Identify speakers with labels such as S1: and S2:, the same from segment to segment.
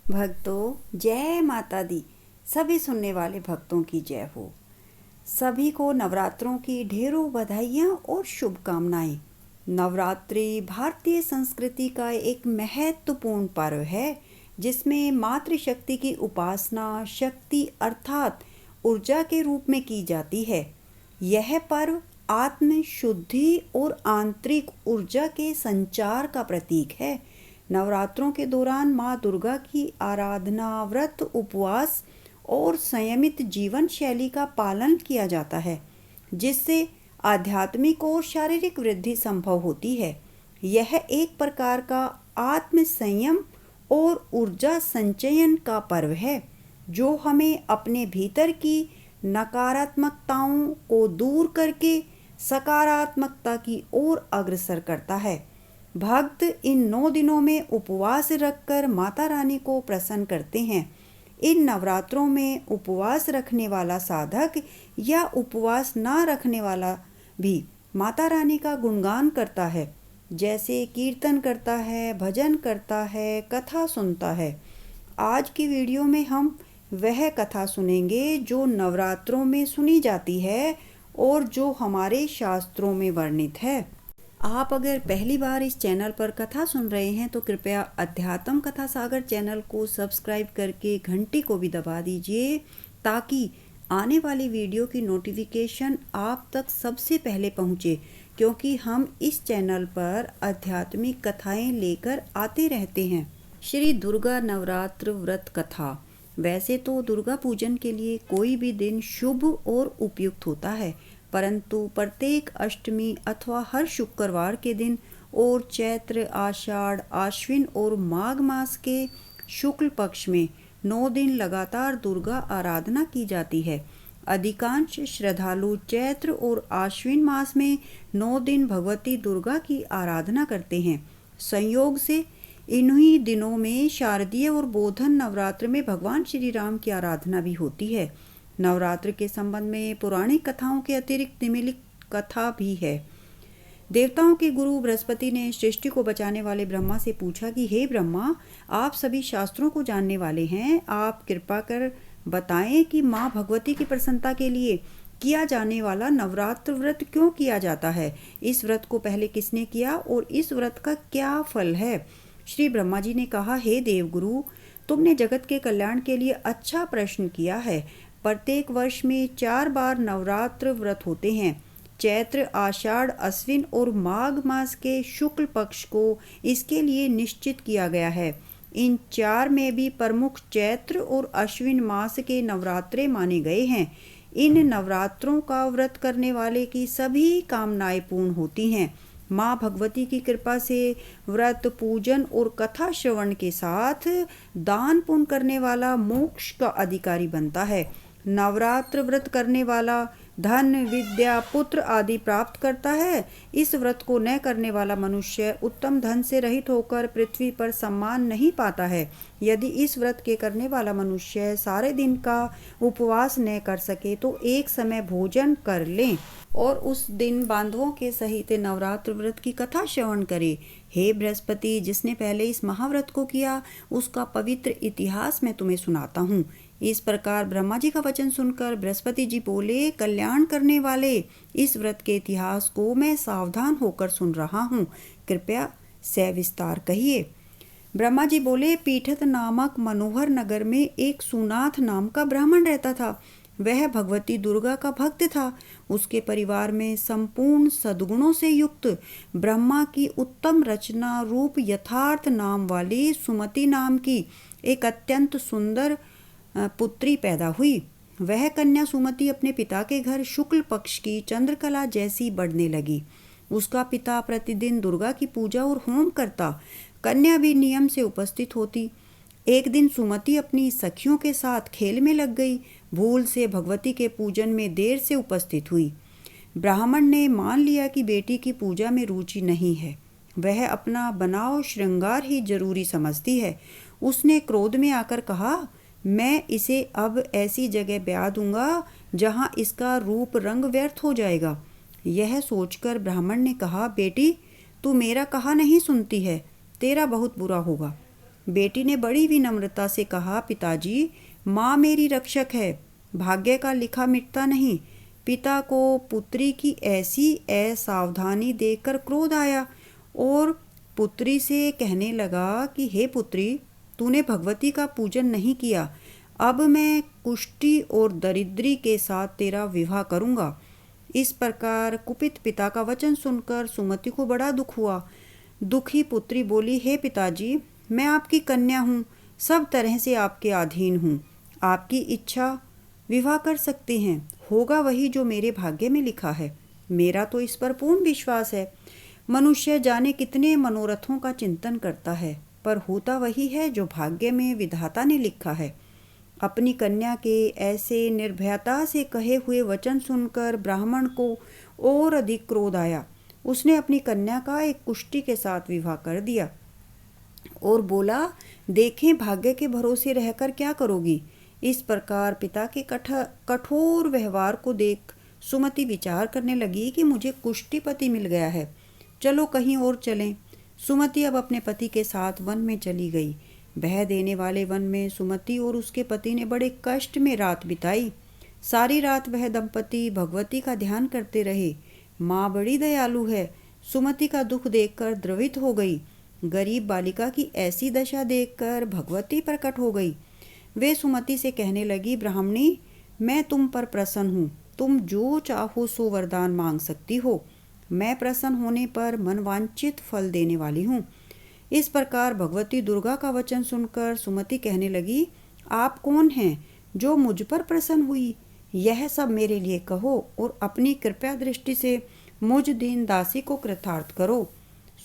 S1: भक्तों, जय माता दी। सभी सुनने वाले भक्तों की जय हो। सभी को नवरात्रों की ढेरों बधाइयाँ और शुभकामनाएं। नवरात्रि भारतीय संस्कृति का एक महत्वपूर्ण पर्व है जिसमें मातृशक्ति की उपासना शक्ति अर्थात ऊर्जा के रूप में की जाती है। यह पर्व आत्म शुद्धि और आंतरिक ऊर्जा के संचार का प्रतीक है। नवरात्रों के दौरान माँ दुर्गा की आराधना, व्रत, उपवास और संयमित जीवन शैली का पालन किया जाता है, जिससे आध्यात्मिक और शारीरिक वृद्धि संभव होती है। यह एक प्रकार का आत्म संयम और ऊर्जा संचयन का पर्व है, जो हमें अपने भीतर की नकारात्मकताओं को दूर करके सकारात्मकता की ओर अग्रसर करता है। भक्त इन 9 दिनों में उपवास रखकर माता रानी को प्रसन्न करते हैं। इन नवरात्रों में उपवास रखने वाला साधक या उपवास ना रखने वाला भी माता रानी का गुणगान करता है, जैसे कीर्तन करता है, भजन करता है, कथा सुनता है। आज की वीडियो में हम वह कथा सुनेंगे जो नवरात्रों में सुनी जाती है और जो हमारे शास्त्रों में वर्णित है। आप अगर पहली बार इस चैनल पर कथा सुन रहे हैं तो कृपया अध्यात्म कथा सागर चैनल को सब्सक्राइब करके घंटी को भी दबा दीजिए, ताकि आने वाली वीडियो की नोटिफिकेशन आप तक सबसे पहले पहुंचे, क्योंकि हम इस चैनल पर आध्यात्मिक कथाएं लेकर आते रहते हैं। श्री दुर्गा नवरात्र व्रत कथा। वैसे तो दुर्गा पूजन के लिए कोई भी दिन शुभ और उपयुक्त होता है, परंतु प्रत्येक अष्टमी अथवा हर शुक्रवार के दिन और चैत्र, आषाढ़, आश्विन और माघ मास के शुक्ल पक्ष में 9 दिन लगातार दुर्गा आराधना की जाती है। अधिकांश श्रद्धालु चैत्र और आश्विन मास में 9 दिन भगवती दुर्गा की आराधना करते हैं। संयोग से इन्हीं दिनों में शारदीय और बोधन नवरात्र में भगवान श्री राम की आराधना भी होती है। नवरात्र के संबंध में पौराणिक कथाओं के अतिरिक्त निम्नलिखित कथा भी है। देवताओं के गुरु बृहस्पति ने सृष्टि को बचाने वाले ब्रह्मा से पूछा कि हे ब्रह्मा, आप सभी शास्त्रों को जानने वाले हैं, आप कृपा कर बताएं कि माँ भगवती की प्रसन्नता के लिए किया जाने वाला नवरात्र व्रत क्यों किया जाता है। इस व्रत को पहले किसने किया और इस व्रत का क्या फल है। श्री ब्रह्मा जी ने कहा, हे देवगुरु, तुमने जगत के कल्याण के लिए अच्छा प्रश्न किया है। प्रत्येक वर्ष में 4 बार नवरात्र व्रत होते हैं। चैत्र, आषाढ़, अश्विन और माघ मास के शुक्ल पक्ष को इसके लिए निश्चित किया गया है। इन 4 में भी प्रमुख चैत्र और अश्विन मास के नवरात्रे माने गए हैं। इन नवरात्रों का व्रत करने वाले की सभी कामनाएं पूर्ण होती हैं। माँ भगवती की कृपा से व्रत, पूजन और कथा श्रवण के साथ दान पुण्य करने वाला मोक्ष का अधिकारी बनता है। नवरात्र व्रत करने वाला धन, विद्या, पुत्र आदि प्राप्त करता है। इस व्रत को न करने वाला मनुष्य उत्तम धन से रहित होकर पृथ्वी पर सम्मान नहीं पाता है। यदि इस व्रत के करने वाला मनुष्य सारे दिन का उपवास न कर सके तो एक समय भोजन कर लें और उस दिन बांधवों के सहित नवरात्र व्रत की कथा श्रवण करे। हे बृहस्पति, जिसने पहले इस महाव्रत को किया उसका पवित्र इतिहास मैं तुम्हें सुनाता हूँ। इस प्रकार ब्रह्मा जी का वचन सुनकर बृहस्पति जी बोले, कल्याण करने वाले इस व्रत के इतिहास को मैं सावधान होकर सुन रहा हूँ, कृपया सविस्तार कहिए। ब्रह्मा जी बोले, पीठत नामक मनोहर नगर में एक सुनाथ नाम का ब्राह्मण रहता था। वह भगवती दुर्गा का भक्त था। उसके परिवार में संपूर्ण सद्गुणों से युक्त ब्रह्मा की उत्तम रचना रूप यथार्थ नाम वाली सुमति नाम की एक अत्यंत सुंदर पुत्री पैदा हुई। वह कन्या सुमति अपने पिता के घर शुक्ल पक्ष की चंद्रकला जैसी बढ़ने लगी। उसका पिता प्रतिदिन दुर्गा की पूजा और होम करता। कन्या भी नियम से उपस्थित होती। एक दिन सुमति अपनी सखियों के साथ खेल में लग गई। भूल से भगवती के पूजन में देर से उपस्थित हुई। ब्राह्मण ने मान लिया कि बेटी की पूजा में रुचि नहीं है, वह अपना बनाव श्रृंगार ही जरूरी समझती है। उसने क्रोध में आकर कहा, मैं इसे अब ऐसी जगह ब्याह दूंगा जहां इसका रूप रंग व्यर्थ हो जाएगा। यह सोचकर ब्राह्मण ने कहा, बेटी, तू मेरा कहा नहीं सुनती है, तेरा बहुत बुरा होगा। बेटी ने बड़ी विनम्रता से कहा, पिताजी, माँ मेरी रक्षक है, भाग्य का लिखा मिटता नहीं। पिता को पुत्री की ऐसी असावधानी देखकर क्रोध आया और पुत्री से कहने लगा कि हे पुत्री, तूने भगवती का पूजन नहीं किया। अब मैं कुष्ठी और दरिद्री के साथ तेरा विवाह करूँगा। इस प्रकार कुपित पिता का वचन सुनकर सुमति को बड़ा दुख हुआ। दुखी पुत्री बोली, हे पिताजी, मैं आपकी कन्या हूँ, सब तरह से आपके अधीन हूँ। आपकी इच्छा विवाह कर सकते हैं, होगा वही जो मेरे भाग्य में लिखा है। मेरा तो इस पर पूर्ण विश्वास है। मनुष्य जाने कितने मनोरथों का चिंतन करता है, पर होता वही है जो भाग्य में विधाता ने लिखा है। अपनी कन्या के ऐसे निर्भयता से कहे हुए वचन सुनकर ब्राह्मण को और अधिक क्रोध आया। उसने अपनी कन्या का एक कुष्ठी के साथ विवाह कर दिया और बोला, देखें भाग्य के भरोसे रहकर क्या करोगी। इस प्रकार पिता के कठोर व्यवहार को देख सुमति विचार करने लगी कि मुझे कुष्ठीपति मिल गया है, चलो कहीं और चलें। सुमति अब अपने पति के साथ वन में चली गई। बह देने वाले वन में सुमति और उसके पति ने बड़े कष्ट में रात बिताई। सारी रात वह दंपति भगवती का ध्यान करते रहे। माँ बड़ी दयालु है, सुमति का दुख देखकर द्रवित हो गई। गरीब बालिका की ऐसी दशा देखकर भगवती प्रकट हो गई। वे सुमति से कहने लगी, ब्राह्मणी, मैं तुम पर प्रसन्न हूँ, तुम जो चाहो सो वरदान मांग सकती हो। मैं प्रसन्न होने पर मनवांचित फल देने वाली हूँ। इस प्रकार भगवती दुर्गा का वचन सुनकर सुमति कहने लगी, आप कौन हैं जो मुझ पर प्रसन्न हुई? यह सब मेरे लिए कहो और अपनी कृपया दृष्टि से मुझ दीन दासी को कृतार्थ करो।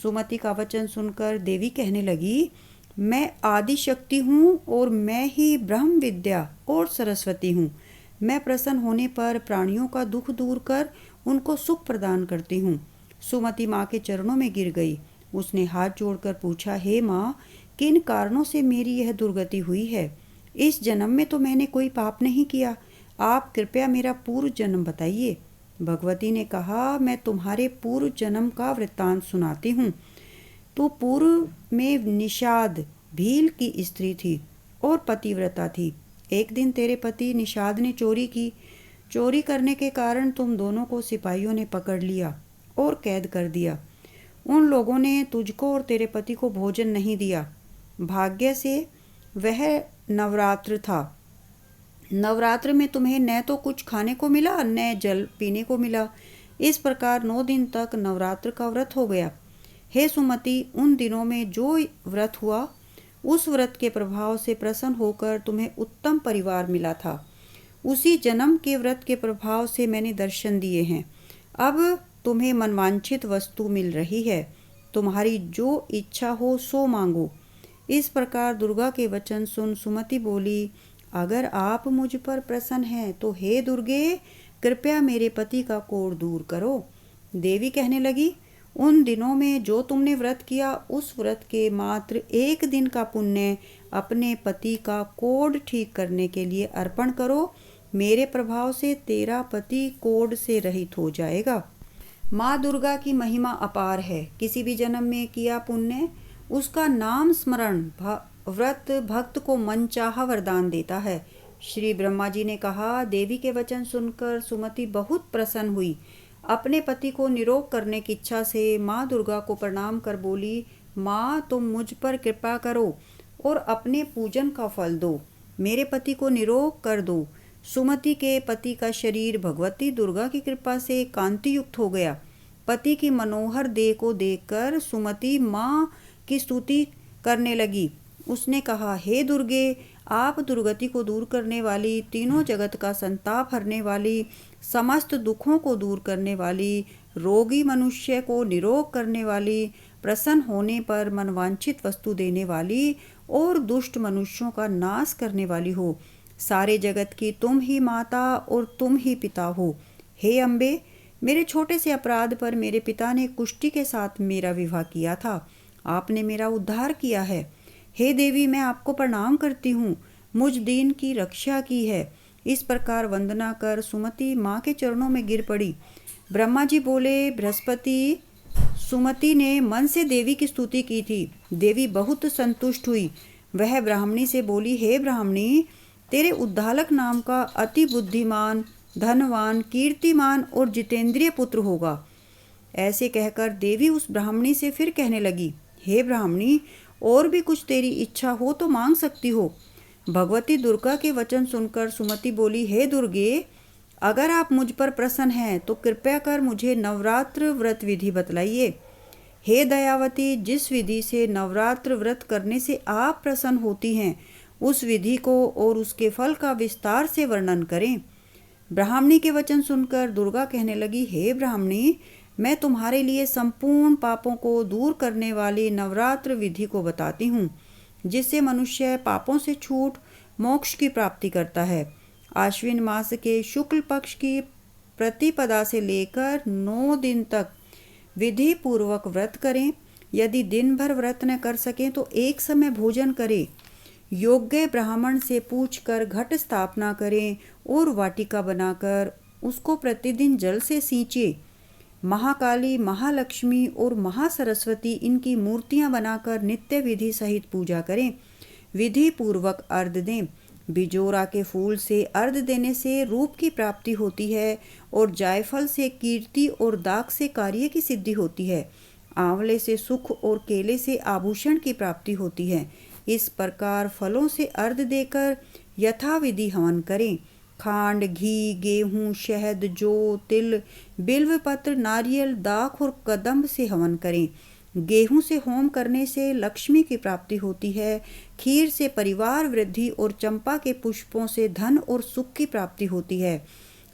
S1: सुमति का वचन सुनकर देवी कहने लगी, मैं आदि शक्ति हूँ और मैं ही ब्रह्म विद्या और सरस्वती हूँ। मैं प्रसन्न होने पर प्राणियों का दुख दूर कर उनको सुख प्रदान करती हूँ। सुमति माँ के चरणों में गिर गई। उसने हाथ जोड़कर पूछा, हे माँ, किन कारणों से मेरी यह दुर्गति हुई है? इस जन्म में तो मैंने कोई पाप नहीं किया, आप कृपया मेरा पूर्व जन्म बताइए। भगवती ने कहा, मैं तुम्हारे पूर्व जन्म का वृत्तांत सुनाती हूँ। तो पूर्व में निषाद भील की स्त्री थी और पतिव्रता थी। एक दिन तेरे पति निषाद ने चोरी की। चोरी करने के कारण तुम दोनों को सिपाहियों ने पकड़ लिया और कैद कर दिया। उन लोगों ने तुझको और तेरे पति को भोजन नहीं दिया। भाग्य से वह नवरात्र था। नवरात्र में तुम्हें न तो कुछ खाने को मिला न जल पीने को मिला। इस प्रकार 9 दिन तक नवरात्र का व्रत हो गया। हे सुमति, उन दिनों में जो व्रत हुआ उस व्रत के प्रभाव से प्रसन्न होकर तुम्हें उत्तम परिवार मिला था। उसी जन्म के व्रत के प्रभाव से मैंने दर्शन दिए हैं। अब तुम्हें मनवांछित वस्तु मिल रही है। तुम्हारी जो इच्छा हो सो मांगो। इस प्रकार दुर्गा के वचन सुन सुमति बोली, अगर आप मुझ पर प्रसन्न हैं तो हे दुर्गे, कृपया मेरे पति का कोढ़ दूर करो। देवी कहने लगी, उन दिनों में जो तुमने व्रत किया उस व्रत के मात्र 1 दिन का पुण्य अपने पति का कोढ़ ठीक करने के लिए अर्पण करो। मेरे प्रभाव से तेरा पति कोढ़ से रहित हो जाएगा। माँ दुर्गा की महिमा अपार है। किसी भी जन्म में किया पुण्य, उसका नाम स्मरण व्रत भक्त को मनचाहा वरदान देता है। श्री ब्रह्मा जी ने कहा, देवी के वचन सुनकर सुमति बहुत प्रसन्न हुई। अपने पति को निरोग करने की इच्छा से माँ दुर्गा को प्रणाम कर बोली, माँ तुम मुझ पर कृपा करो और अपने पूजन का फल दो, मेरे पति को निरोग कर दो। सुमति के पति का शरीर भगवती दुर्गा की कृपा से कांति युक्त हो गया। पति की मनोहर देह को देखकर सुमति माँ की स्तुति करने लगी। उसने कहा, हे दुर्गे, आप दुर्गति को दूर करने वाली, तीनों जगत का संताप हरने वाली, समस्त दुखों को दूर करने वाली, रोगी मनुष्य को निरोग करने वाली, प्रसन्न होने पर मनवांछित वस्तु देने वाली और दुष्ट मनुष्यों का नाश करने वाली हो। सारे जगत की तुम ही माता और तुम ही पिता हो। हे अम्बे, मेरे छोटे से अपराध पर मेरे पिता ने कुष्ठी के साथ मेरा विवाह किया था। आपने मेरा उद्धार किया है। हे देवी, मैं आपको प्रणाम करती हूँ, मुझ दीन की रक्षा की है। इस प्रकार वंदना कर सुमति माँ के चरणों में गिर पड़ी। ब्रह्मा जी बोले, बृहस्पति, सुमति ने मन से देवी की स्तुति की थी। देवी बहुत संतुष्ट हुई। वह ब्राह्मणी से बोली, हे ब्राह्मणी, तेरे उद्दालक नाम का अति बुद्धिमान, धनवान, कीर्तिमान और जितेंद्रिय पुत्र होगा। ऐसे कहकर देवी उस ब्राह्मणी से फिर कहने लगी, हे ब्राह्मणी, और भी कुछ तेरी इच्छा हो तो मांग सकती हो। भगवती दुर्गा के वचन सुनकर सुमति बोली, हे दुर्गे, अगर आप मुझ पर प्रसन्न हैं तो कृपया कर मुझे नवरात्र व्रत विधि बतलाइए। हे दयावती, जिस विधि से नवरात्र व्रत करने से आप प्रसन्न होती हैं, उस विधि को और उसके फल का विस्तार से वर्णन करें। ब्राह्मणी के वचन सुनकर दुर्गा कहने लगी, हे ब्राह्मणी, मैं तुम्हारे लिए संपूर्ण पापों को दूर करने वाली नवरात्र विधि को बताती हूँ, जिससे मनुष्य पापों से छूट मोक्ष की प्राप्ति करता है। आश्विन मास के शुक्ल पक्ष की प्रतिपदा से लेकर 9 दिन तक विधि पूर्वक व्रत करें। यदि दिन भर व्रत न कर सकें तो एक समय भोजन करें। योग्य ब्राह्मण से पूछकर घट स्थापना करें और वाटिका बनाकर उसको प्रतिदिन जल से सींचे। महाकाली, महालक्ष्मी और महासरस्वती इनकी मूर्तियां बनाकर नित्य विधि सहित पूजा करें। विधि पूर्वक अर्घ दें। बिजोरा के फूल से अर्घ देने से रूप की प्राप्ति होती है और जायफल से कीर्ति और दाख से कार्य की सिद्धि होती है। आंवले से सुख और केले से आभूषण की प्राप्ति होती है। इस प्रकार फलों से अर्घ देकर यथाविधि हवन करें। खांड, घी, गेहूँ, शहद, जौ, तिल, बिल्व पत्र, नारियल, दाख और कदम्ब से हवन करें। गेहूं से होम करने से लक्ष्मी की प्राप्ति होती है। खीर से परिवार वृद्धि और चंपा के पुष्पों से धन और सुख की प्राप्ति होती है।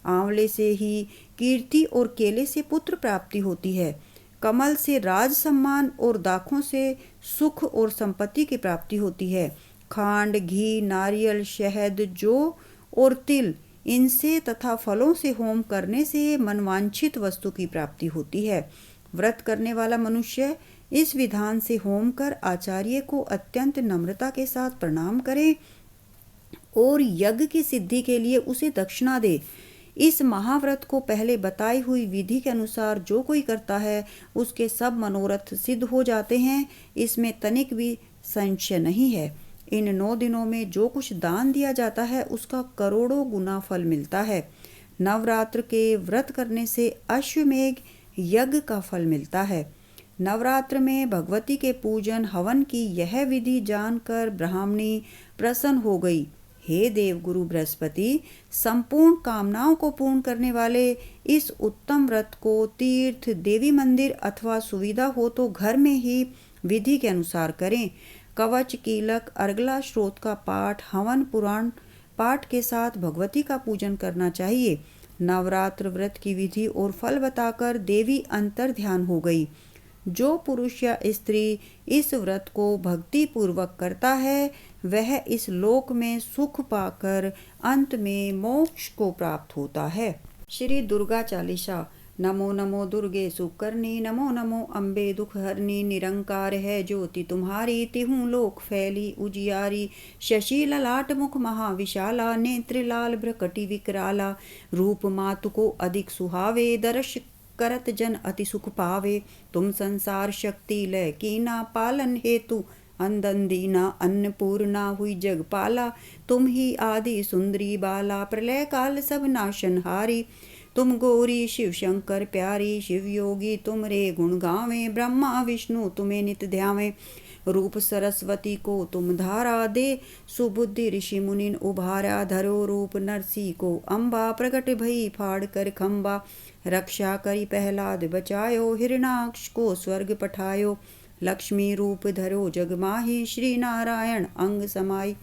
S1: आंवले से ही कीर्ति और केले से पुत्र प्राप्ति होती है। कमल से राज सम्मान और दाखों से सुख और संपत्ति की प्राप्ति होती है। खांड, घी, नारियल, शहद, जौ और तिल, इनसे तथा फलों से होम करने से मनवांछित वस्तु की प्राप्ति होती है। व्रत करने वाला मनुष्य इस विधान से होम कर आचार्य को अत्यंत नम्रता के साथ प्रणाम करे और यज्ञ की सिद्धि के लिए उसे दक्षिणा दे। इस महाव्रत को पहले बताई हुई विधि के अनुसार जो कोई करता है, उसके सब मनोरथ सिद्ध हो जाते हैं। इसमें तनिक भी संशय नहीं है। इन 9 दिनों में जो कुछ दान दिया जाता है, उसका करोड़ों गुना फल मिलता है। नवरात्र के व्रत करने से अश्वमेघ यज्ञ का फल मिलता है। नवरात्र में भगवती के पूजन हवन की यह विधि जानकर ब्राह्मणी प्रसन्न हो गई। हे देवगुरु बृहस्पति, संपूर्ण कामनाओं को पूर्ण करने वाले इस उत्तम व्रत को तीर्थ, देवी मंदिर अथवा सुविधा हो तो घर में ही विधि के अनुसार करें। कवच, कीलक, अर्गला स्रोत का पाठ, हवन, पुराण पाठ के साथ भगवती का पूजन करना चाहिए। नवरात्र व्रत की विधि और फल बताकर देवी अंतर ध्यान हो गई। जो पुरुष या स्त्री इस व्रत को भक्ति पूर्वक करता है, वह इस लोक में सुख पाकर अंत में मोक्ष को प्राप्त होता है। श्री दुर्गा चालीसा। नमो नमो दुर्गे सुकर्णी, नमो नमो अम्बे दुख हरनी। निरंकार है ज्योति तुम्हारी, तिहु लोक फैली उजियारी। शशि ललाट मुख महाविशाला, नेत्र लाल भ्रकटि विकराला। रूप मातु को अधिक सुहावे, दर्श करत जन अति सुख पावे। तुम संसार शक्ति लय कीना, पालन हेतु अंदन दीना। अन्नपूर्णा हुई जग पाला, तुम ही आदि सुंदरी बाला। प्रलय काल सब नाशनहारी, तुम गौरी शिव शंकर प्यारी। शिव योगी तुम रे गुण गावें, ब्रह्मा विष्णु तुम्हें नित ध्यावें। रूप सरस्वती को तुम धारा दे, सुबुद्धि ऋषि मुनिन उभारा। धरो रूप नरसी को अम्बा, प्रकट भई फाड़ कर खम्बा। रक्षा करी प्रहलाद बचायो, हिरणाक्ष को स्वर्ग पठायो। लक्ष्मी रूप धरो जग माही, श्री नारायण अंग समाई।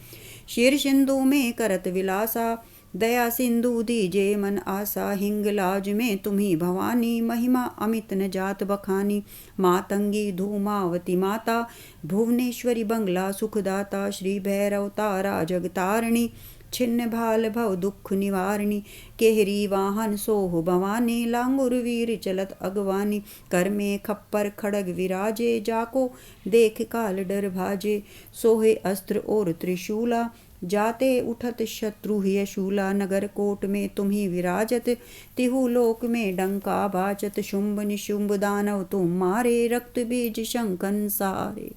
S1: शीर सिंधु में करत विलासा, दया सिंधु दीजे मन आशा। हिंगलाज में तुम्ही भवानी, महिमा अमित न जात बखानी। मातंगी धूमावती माता, भुवनेश्वरी बंगला सुखदाता। श्री भैरव तारा जगतारिणी, छिन्न भाल भव दुख निवारिणी। केहरी वाहन सोह भवानी, लांगुर वीर चलत अगवानी। कर में खप्पर खड़ग विराजे, जाको देख काल डर भाजे। सोहे अस्त्र और त्रिशूला, जाते उठत शत्रु ही शूला। नगर कोट में तुम्ही विराजत, तिहु लोक में डंका बाचत। शुंभ निशुंभ दानव तुम मारे, रक्त बीज शंखन सारे।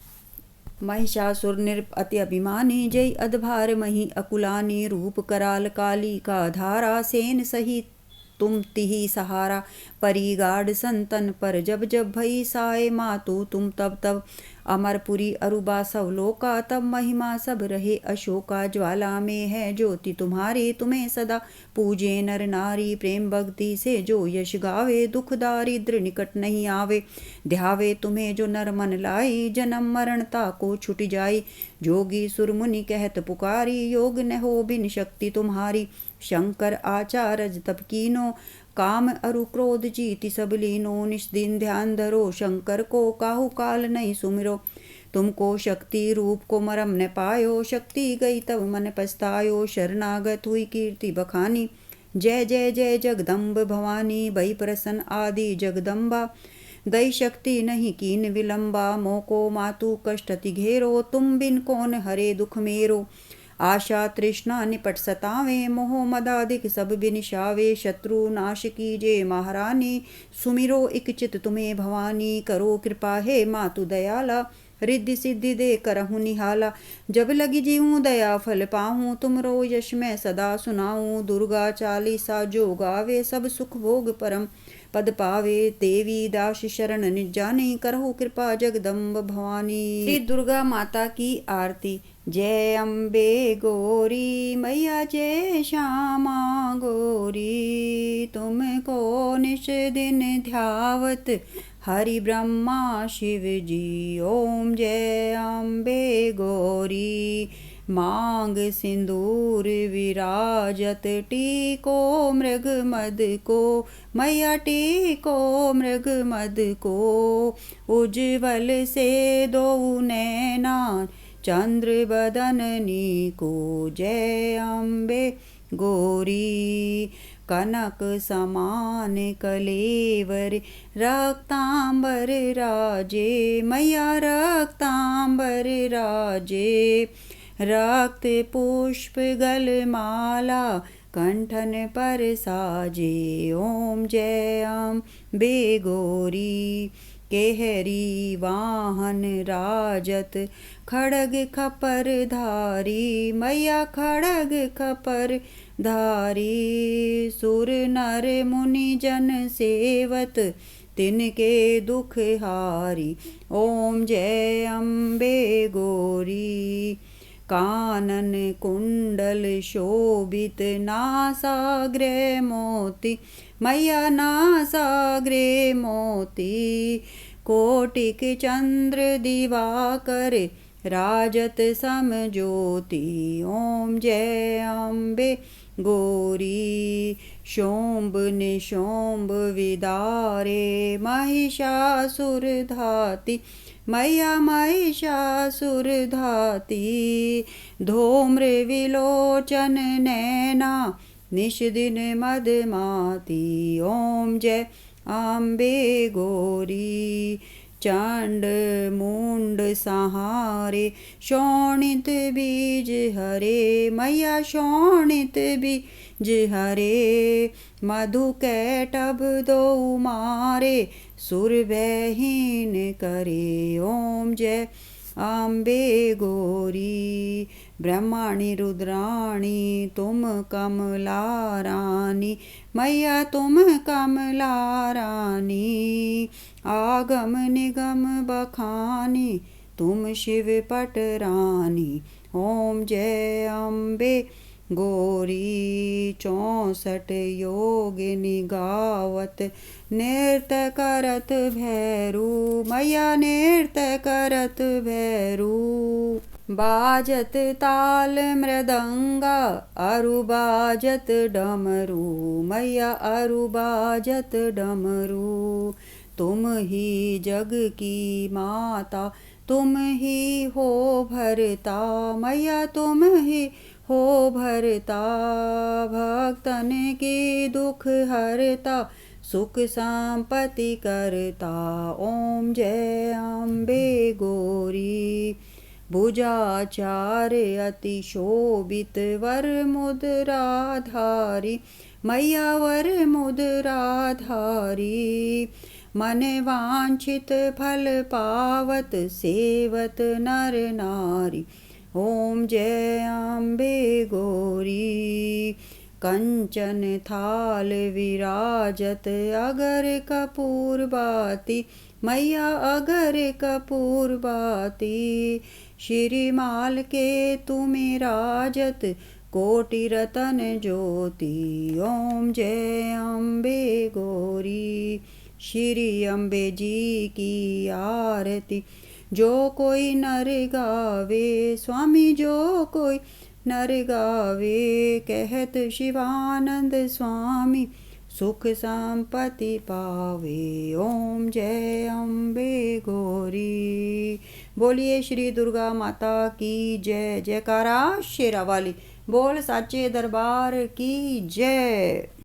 S1: महिषासुर नृप अति अभिमानी जय अधभार मही अकुलानी रूप कराल काली का धारा सेन सहित तुम तिहि सहारा परिगाढ़ संतन पर जब जब भई साए मातु तुम तब तब अमरपुरी अरुबा सवलोका तब महिमा सब रहे अशोका ज्वाला में है ज्योति तुम्हारी तुम्हें सदा पूजे नर नारी प्रेम भक्ति से जो यश गावे दुख दारिद्र निकट नहीं आवे ध्यावे तुम्हें जो नर मन लाई जन्म मरणता को छुट जाई जोगी सुरमुनि कहत पुकारी योग न हो बिन शक्ति तुम्हारी शंकर आचारज तप कीनो काम अरु क्रोध जीति सब लीनो निष्दिन ध्यान धरो शंकर को काहू काल नहीं सुमिरो तुमको शक्ति रूप को मरम न पायो शक्ति गई तब मन पछतायो शरणागत हुई कीर्ति बखानी जय जय जय जगदम्ब भवानी भई प्रसन्न आदि जगदम्बा दई शक्ति नहीं कीन विलंबा मोको मातु कष्ट अति घेरो तुम बिन कौन हरे दुख मेरो आशा तृष्णा निपट सतावे मोह मदाधिक सब बिनिशावे शत्रु नाश कीजे महारानी सुमिरो इक चित तुम्हें भवानी करो कृपा हे मातु दयाला रिद्धि सिद्धि दे करहूँ निहाला जब लगी जीऊँ दया फल पाहूँ तुमरो यश मैं सदा सुनाऊँ दुर्गा चालीसा जो गावे सब सुख भोग परम पद पावे देवी दास शरण निज जाने करहु कृपा जगदम्ब भवानी। श्री दुर्गा माता की आरती। जय अम्बे गौरी मैया जय श्यामा गौरी तुमको निश दिन ध्यावत हरि ब्रह्मा शिव जी। ओम जय अम्बे गौरी मांग सिंदूर विराजत टीको मृग मद को मैया टीको मृग मद को उज्ज्वल से दो नैना चंद्र बदननी को। जय अम्बे गौरी कनक समान कलेवर रक्तांबर राजे मैया रक्तांबर राजे रक्त पुष्प गलमाला कंठन पर साजे। ओम जय अम्बे गौरी केहरी वाहन राजत खड़ग खपर धारी मैया खड़ग खपर धारी सुर नर मुनि जन सेवत तिनके दुख हारी। ओम जय अम्बे गौरी कानन कुंडल शोभित नासाग्रे मोती मैया नासाग्रे मोती कोटिक चंद्र दिवाकर राजत सम ज्योति। ओम जय अम्बे गौरी शोम्ब निशोम्ब विदारे महिषासुर धाती मैया महिषासुर धाती धूम्र विलोचन नैना निश दिन मदमाती। ओम जय अम्बे गौरी चांड मुंड सहारे शोणित बीज हरे मैया शोणित बीज हरे मधु कैटभ दो मारे सुर बहीन करे। ओम जय अम्बे गौरी ब्रह्माणी रुद्राणी तुम कमला रानी मैया तुम कमला रानी आगम निगम बखानी तुम शिव पट रानी। ओम जय अम्बे गौरी 64 योगिनी गावत नृत्य करत भैरू मैया नृत्य करत भैरू बाजत ताल मृदंगा अरु बाजत डमरू मैया अरु बाजत डमरू। तुम ही जग की माता तुम ही हो भरता मैया तुम ही हो भरता भक्तन के दुख हरता सुख संपत्ति करता। ओम जय अम्बे गौरी भुजाचार अति शोभित वर मुद्राधारी मैया वर मुद्राधारी मन वांछित फल पावत सेवत नर नारी। ओम जय अम्बे गौरी। कंचन थाल विराजत अगर कपूर बाती, मैया अगर कपूर बाती। श्रीमाल के तुम्हें राजत कोटि रतन ज्योति। ओम जय अम्बे गौरी। श्री अम्बे जी की आरती जो कोई नर गावे, स्वामी जो कोई नर गावे। कहत शिवानंद स्वामी सुख संपत्ति पावे। ओम जय अम्बे गौरी। बोलिए श्री दुर्गा माता की जय। जयकारा शेरा वाली। बोल साचे दरबार की जय।